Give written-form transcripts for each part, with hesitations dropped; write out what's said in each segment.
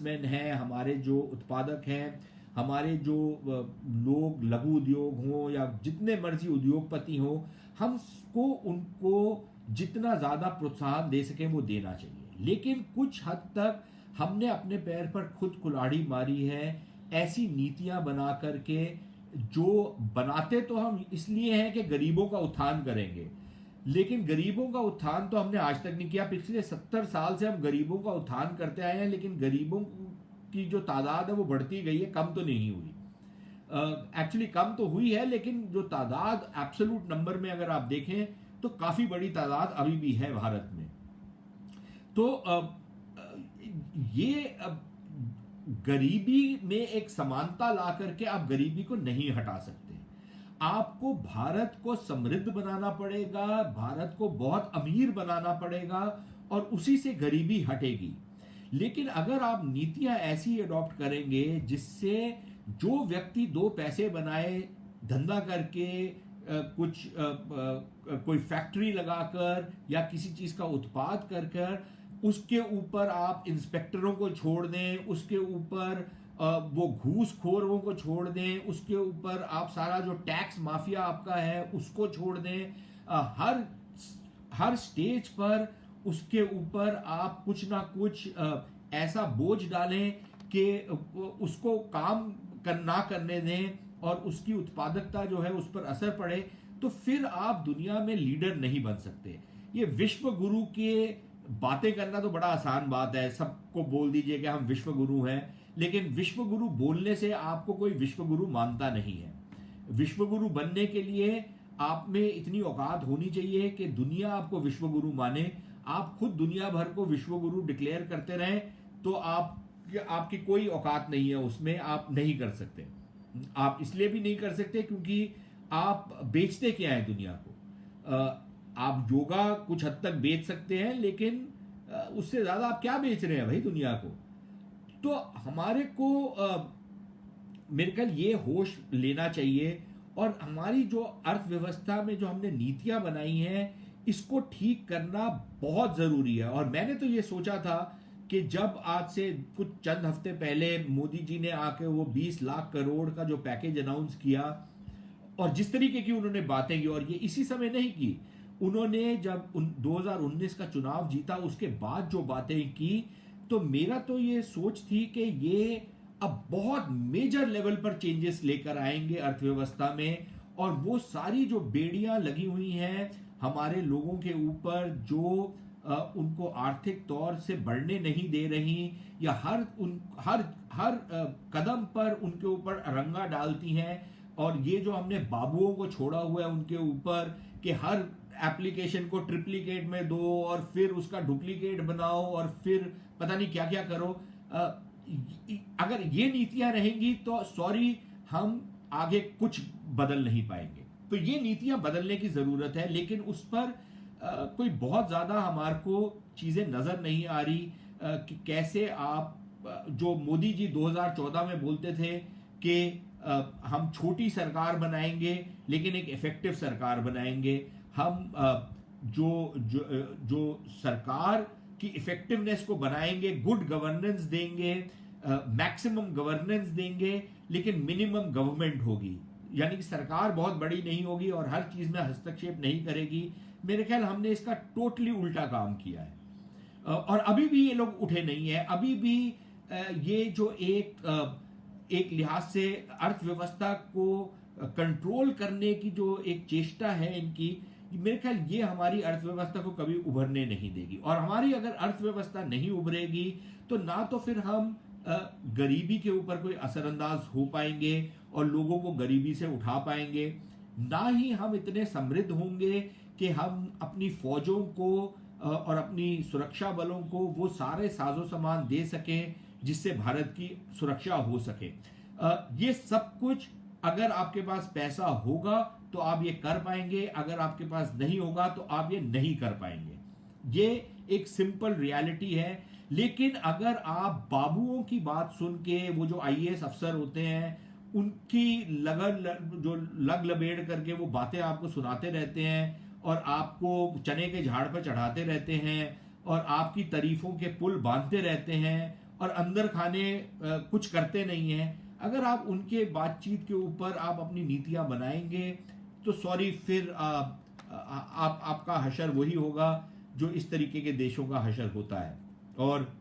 Businessman हैं, हमारे जो उत्पादक हैं, हमारे जो लोग लघु उद्योग हों या जितने मर्जी उद्योगपति हों, हमको उनको जितना ज़्यादा प्रोत्साहन दे सकें वो देना चाहिए। लेकिन कुछ हद तक हमने अपने पैर पर खुद कुल्हाड़ी मारी है ऐसी नीतियां बना करके, जो बनाते तो हम इसलिए हैं कि गरीबों का उत्थान करेंगे, लेकिन गरीबों का उत्थान तो हमने आज तक नहीं किया। पिछले 70 साल से हम गरीबों का उत्थान करते आए हैं, लेकिन गरीबों की जो तादाद है वो बढ़ती गई है, कम तो नहीं हुई। एक्चुअली कम तो हुई है, लेकिन जो तादाद एब्सोल्यूट नंबर में अगर आप देखें तो काफी बड़ी तादाद अभी भी है भारत में। तो ये गरीबी में एक समानता ला करके आप गरीबी को नहीं हटा सकते। आपको भारत को समृद्ध बनाना पड़ेगा, भारत को बहुत अमीर बनाना पड़ेगा, और उसी से गरीबी हटेगी। लेकिन अगर आप नीतियां ऐसी अडॉप्ट करेंगे जिससे जो व्यक्ति दो पैसे बनाए धंधा करके, कोई फैक्ट्री लगाकर या किसी चीज का उत्पाद कर कर, उसके ऊपर आप इंस्पेक्टरों को छोड़ दें, उसके ऊपर वो घूसखोरों को छोड़ दें, उसके ऊपर आप सारा जो टैक्स माफिया आपका है उसको छोड़ दें, हर स्टेज पर उसके ऊपर आप कुछ ना कुछ ऐसा बोझ डालें कि उसको काम ना करने दें और उसकी उत्पादकता जो है उस पर असर पड़े, तो फिर आप दुनिया में लीडर नहीं बन सकते। ये विश्व गुरु के बातें करना तो बड़ा आसान बात है, सबको बोल दीजिए कि हम विश्व गुरु हैं, लेकिन विश्व गुरु बोलने से आपको कोई विश्व गुरु मानता नहीं है। विश्व गुरु बनने के लिए आप में इतनी औकात होनी चाहिए कि दुनिया आपको विश्व गुरु माने। आप खुद दुनिया भर को विश्व गुरु डिक्लेयर करते रहें तो आपकी कोई औकात नहीं है, उसमें आप नहीं कर सकते। आप इसलिए भी नहीं कर सकते क्योंकि आप बेचते क्या है दुनिया को। आप योगा कुछ हद तक बेच सकते हैं, लेकिन उससे ज्यादा आप क्या बेच रहे हैं भाई दुनिया को। तो हमारे को मेरे ख्याल ये होश लेना चाहिए, और हमारी जो अर्थव्यवस्था में जो हमने नीतियां बनाई हैं इसको ठीक करना बहुत जरूरी है। और मैंने तो ये सोचा था कि जब आज से कुछ चंद हफ्ते पहले मोदी जी ने आके वो 20 लाख करोड़ का जो पैकेज अनाउंस किया, और जिस तरीके की उन्होंने बातें की, और ये इसी समय नहीं की, उन्होंने जब 2019 का चुनाव जीता उसके बाद जो बातें की, तो मेरा तो ये सोच थी कि ये अब बहुत मेजर लेवल पर चेंजेस लेकर आएंगे अर्थव्यवस्था में। और वो सारी जो बेड़ियां लगी हुई हैं हमारे लोगों के ऊपर, जो उनको आर्थिक तौर से बढ़ने नहीं दे रही, या हर कदम पर उनके ऊपर अरंगा डालती हैं, और ये जो हमने बाबुओं को छोड़ा हुआ है उनके ऊपर कि हर एप्लीकेशन को ट्रिप्लीकेट में दो और फिर उसका डुप्लीकेट बनाओ और फिर पता नहीं क्या क्या करो। अगर ये नीतियां रहेंगी तो सॉरी, हम आगे कुछ बदल नहीं पाएंगे। तो ये नीतियां बदलने की जरूरत है, लेकिन उस पर कोई बहुत ज्यादा हमारे को चीजें नजर नहीं आ रही कि कैसे आप जो मोदी जी 2014 में बोलते थे कि हम छोटी सरकार बनाएंगे लेकिन एक इफेक्टिव सरकार बनाएंगे, हम जो सरकार की इफेक्टिवनेस को बनाएंगे, गुड गवर्नेंस देंगे, मैक्सिमम गवर्नेंस देंगे, लेकिन मिनिमम गवर्नमेंट होगी, यानी कि सरकार बहुत बड़ी नहीं होगी और हर चीज में हस्तक्षेप नहीं करेगी। मेरे ख्याल हमने इसका टोटली उल्टा काम किया है, और अभी भी ये लोग उठे नहीं है। अभी भी ये जो एक लिहाज से अर्थव्यवस्था को कंट्रोल करने की जो एक चेष्टा है इनकी, मेरे ख्याल ये हमारी अर्थव्यवस्था को कभी उभरने नहीं देगी। और हमारी अगर अर्थव्यवस्था नहीं उभरेगी तो ना तो फिर हम गरीबी के ऊपर कोई असरअंदाज हो पाएंगे और लोगों को गरीबी से उठा पाएंगे, ना ही हम इतने समृद्ध होंगे कि हम अपनी फौजों को और अपनी सुरक्षा बलों को वो सारे साजो सामान दे सकें जिससे भारत की सुरक्षा हो सके। ये सब कुछ अगर आपके पास पैसा होगा तो आप ये कर पाएंगे, अगर आपके पास नहीं होगा तो आप ये नहीं कर पाएंगे। ये एक सिंपल रियलिटी है। लेकिन अगर आप बाबुओं की बात सुन के, वो जो आईएएस अफसर होते हैं उनकी लग लबेड़ करके वो बातें आपको सुनाते रहते हैं और आपको चने के झाड़ पर चढ़ाते रहते हैं और आपकी तारीफों के पुल बांधते रहते हैं और अंदर खाने कुछ करते नहीं हैं, अगर आप उनके बातचीत के ऊपर आप अपनी नीतियां बनाएंगे तो सॉरी, फिर आप आपका हशर वही होगा जो इस तरीके के देशों का हशर होता है। और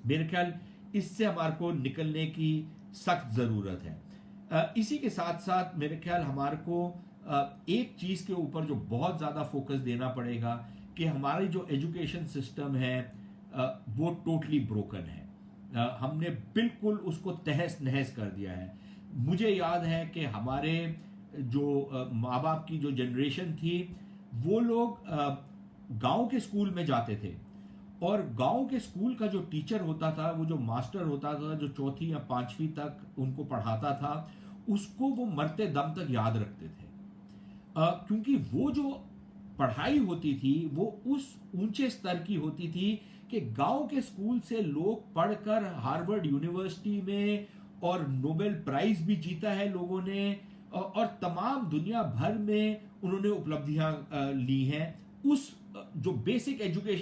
मेरे ख्याल इससे हमारे को निकलने की सख्त ज़रूरत है। इसी के साथ साथ मेरे ख्याल हमारे को एक चीज़ के ऊपर जो बहुत ज़्यादा फोकस देना पड़ेगा कि हमारी जो एजुकेशन सिस्टम है वो टोटली ब्रोकन है। हमने बिल्कुल उसको तहस नहस कर दिया है। मुझे याद है कि हमारे जो माँ बाप की जो जनरेशन थी, वो लोग गांव के स्कूल में जाते थे और गांव के स्कूल का जो टीचर होता था, वो जो मास्टर होता था, जो चौथी या पांचवी तक उनको पढ़ाता था, उसको वो मरते दम तक याद रखते थे। क्योंकि वो जो पढ़ाई होती थी वो उस ऊंचे स्तर की होती थी कि गांव के स्कूल से लोग पढ़कर हार्वर्ड यूनिवर्सिटी में और नोबेल प्राइज भी जीता है लोगों ने, और तमाम दुनिया भर में उन्होंने उपलब्धियां ली हैं। उस जो बेसिक एजुकेशन